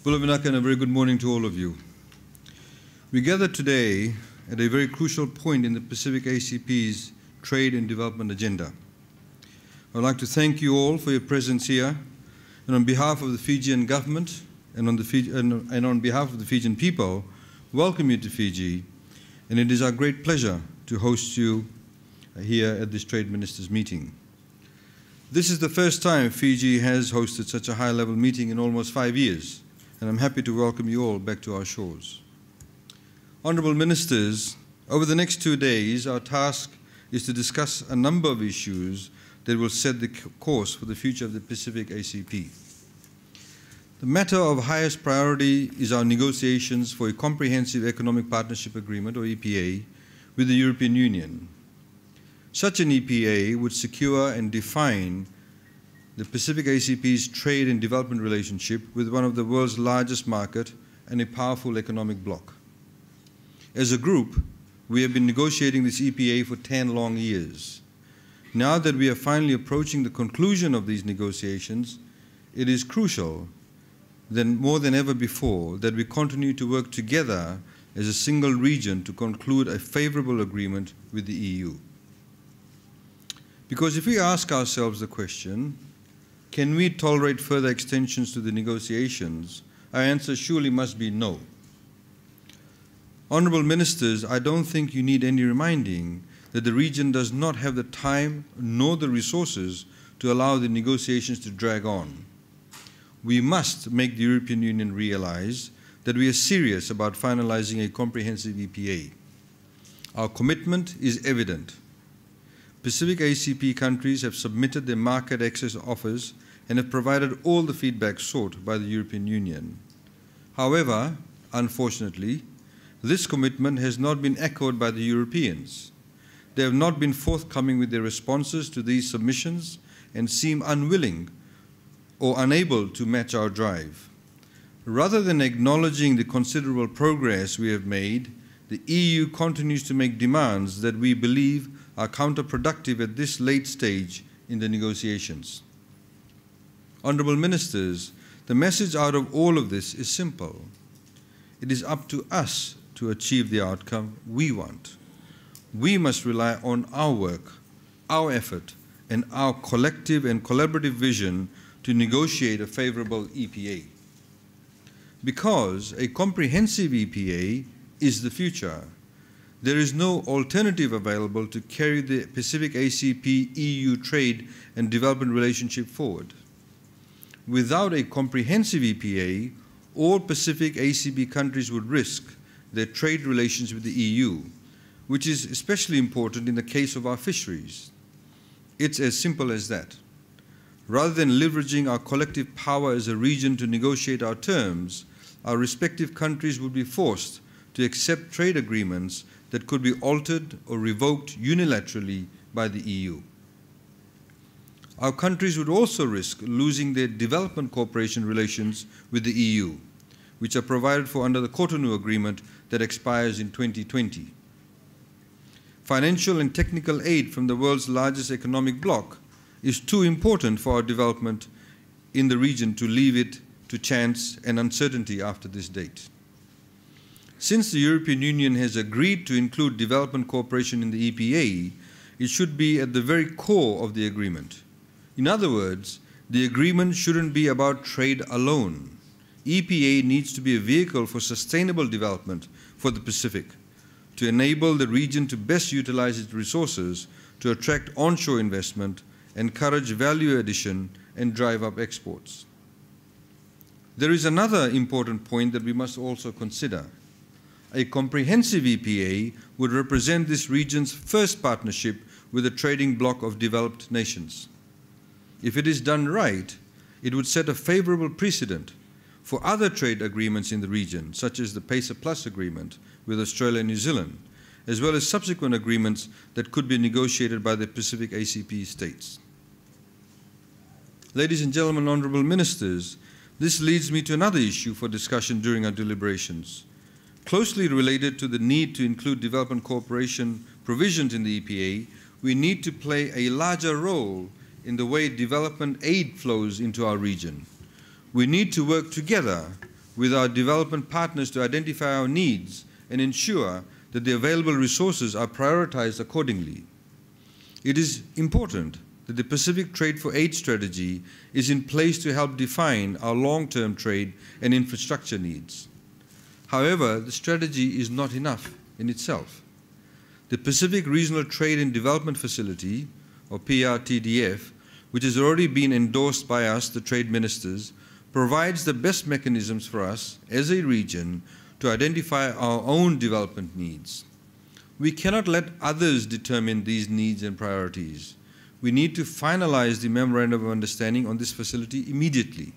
Pulavinaka, and a very good morning to all of you. We gather today at a very crucial point in the Pacific ACP's trade and development agenda. I would like to thank you all for your presence here, and on behalf of the Fijian government and on behalf of the Fijian people, welcome you to Fiji, and it is our great pleasure to host you here at this Trade Ministers meeting. This is the first time Fiji has hosted such a high-level meeting in almost 5 years, and I'm happy to welcome you all back to our shores. Honourable Ministers, over the next 2 days, our task is to discuss a number of issues that will set the course for the future of the Pacific ACP. The matter of highest priority is our negotiations for a Comprehensive Economic Partnership Agreement, or EPA, with the European Union. Such an EPA would secure and define the Pacific ACP's trade and development relationship with one of the world's largest market and a powerful economic bloc. As a group, we have been negotiating this EPA for 10 long years. Now that we are finally approaching the conclusion of these negotiations, it is crucial, more than ever before, that we continue to work together as a single region to conclude a favorable agreement with the EU. Because if we ask ourselves the question, can we tolerate further extensions to the negotiations, our answer surely must be no. Honourable Ministers, I don't think you need any reminding that the region does not have the time nor the resources to allow the negotiations to drag on. We must make the European Union realize that we are serious about finalizing a comprehensive EPA. Our commitment is evident. Pacific ACP countries have submitted their market access offers and have provided all the feedback sought by the European Union. However, unfortunately, this commitment has not been echoed by the Europeans. They have not been forthcoming with their responses to these submissions and seem unwilling or unable to match our drive. Rather than acknowledging the considerable progress we have made, the EU continues to make demands that we believe are counterproductive at this late stage in the negotiations. Honourable Ministers, the message out of all of this is simple. It is up to us to achieve the outcome we want. We must rely on our work, our effort, and our collective and collaborative vision to negotiate a favourable EPA. Because a comprehensive EPA is the future, there is no alternative available to carry the Pacific ACP-EU trade and development relationship forward. Without a comprehensive EPA, all Pacific ACP countries would risk their trade relations with the EU, which is especially important in the case of our fisheries. It's as simple as that. Rather than leveraging our collective power as a region to negotiate our terms, our respective countries would be forced to accept trade agreements that could be altered or revoked unilaterally by the EU. Our countries would also risk losing their development cooperation relations with the EU, which are provided for under the Cotonou Agreement that expires in 2020. Financial and technical aid from the world's largest economic bloc is too important for our development in the region to leave it to chance and uncertainty after this date. Since the European Union has agreed to include development cooperation in the EPA, it should be at the very core of the agreement. In other words, the agreement shouldn't be about trade alone. EPA needs to be a vehicle for sustainable development for the Pacific, to enable the region to best utilize its resources to attract onshore investment, encourage value addition, and drive up exports. There is another important point that we must also consider. A comprehensive EPA would represent this region's first partnership with a trading bloc of developed nations. If it is done right, it would set a favorable precedent for other trade agreements in the region, such as the PACP agreement with Australia and New Zealand, as well as subsequent agreements that could be negotiated by the Pacific ACP states. Ladies and gentlemen, honourable ministers, This leads me to another issue for discussion during our deliberations. Closely related to the need to include development cooperation provisions in the EPA, we need to play a larger role in the way development aid flows into our region. We need to work together with our development partners to identify our needs and ensure that the available resources are prioritized accordingly. It is important that the Pacific Trade for Aid strategy is in place to help define our long-term trade and infrastructure needs. However, the strategy is not enough in itself. The Pacific Regional Trade and Development Facility, or PRTDF, which has already been endorsed by us, the trade ministers, provides the best mechanisms for us as a region to identify our own development needs. We cannot let others determine these needs and priorities. We need to finalize the Memorandum of Understanding on this facility immediately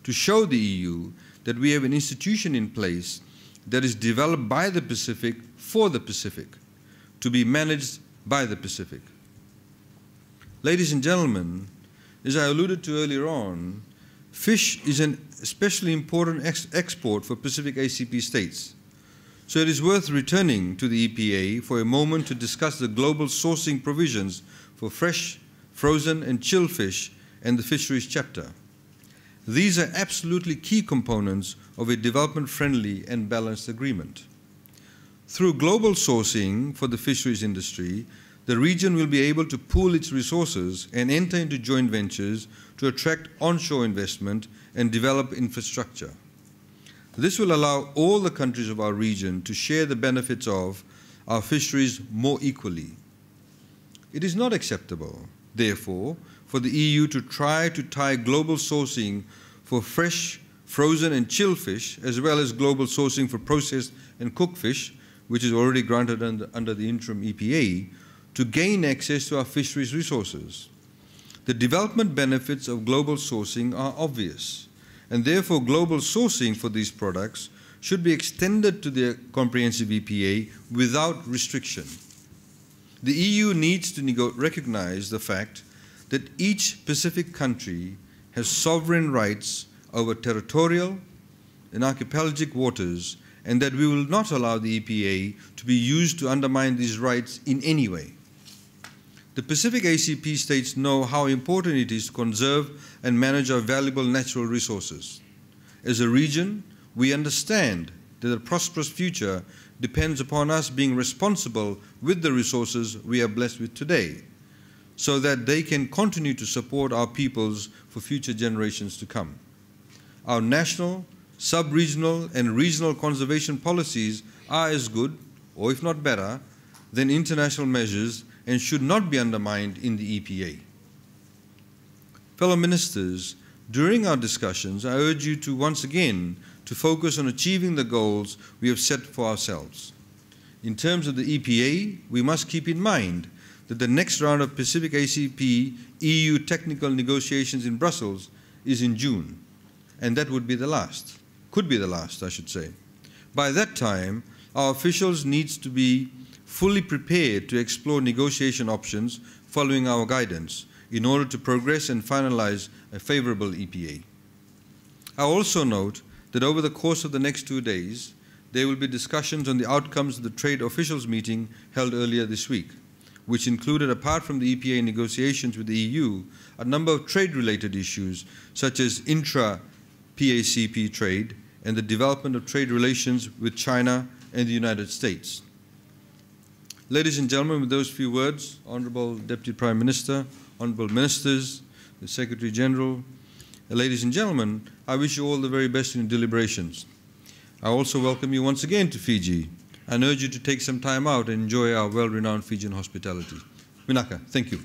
to show the EU that we have an institution in place that is developed by the Pacific for the Pacific, to be managed by the Pacific. Ladies and gentlemen, as I alluded to earlier on, fish is an especially important export for Pacific ACP states. So it is worth returning to the EPA for a moment to discuss the global sourcing provisions for fresh, frozen, and chilled fish and the fisheries chapter. These are absolutely key components of a development-friendly and balanced agreement. Through global sourcing for the fisheries industry, the region will be able to pool its resources and enter into joint ventures to attract onshore investment and develop infrastructure. This will allow all the countries of our region to share the benefits of our fisheries more equally. It is not acceptable, therefore, for the EU to try to tie global sourcing for fresh, frozen, and chilled fish, as well as global sourcing for processed and cooked fish, which is already granted under the interim EPA, to gain access to our fisheries resources. The development benefits of global sourcing are obvious, and therefore global sourcing for these products should be extended to the comprehensive EPA without restriction. The EU needs to recognize the fact that each Pacific country has sovereign rights over territorial and archipelagic waters, and that we will not allow the EPA to be used to undermine these rights in any way. The Pacific ACP states know how important it is to conserve and manage our valuable natural resources. As a region, we understand that a prosperous future depends upon us being responsible with the resources we are blessed with today, so that they can continue to support our peoples for future generations to come. Our national, sub-regional, and regional conservation policies are as good, or if not better, than international measures and should not be undermined in the EPA. Fellow ministers, during our discussions, I urge you to once again to focus on achieving the goals we have set for ourselves. In terms of the EPA, we must keep in mind that the next round of Pacific ACP EU technical negotiations in Brussels is in June, and that would be the last, could be the last, I should say. By that time, our officials need to be fully prepared to explore negotiation options following our guidance in order to progress and finalize a favorable EPA. I also note that over the course of the next 2 days, there will be discussions on the outcomes of the trade officials meeting held earlier this week, which included, apart from the EPA negotiations with the EU, a number of trade-related issues such as intra-PACP trade and the development of trade relations with China and the United States. Ladies and gentlemen, with those few words, Honourable Deputy Prime Minister, Honourable Ministers, the Secretary General, ladies and gentlemen, I wish you all the very best in your deliberations. I also welcome you once again to Fiji and urge you to take some time out and enjoy our well-renowned Fijian hospitality. Vinaka, thank you.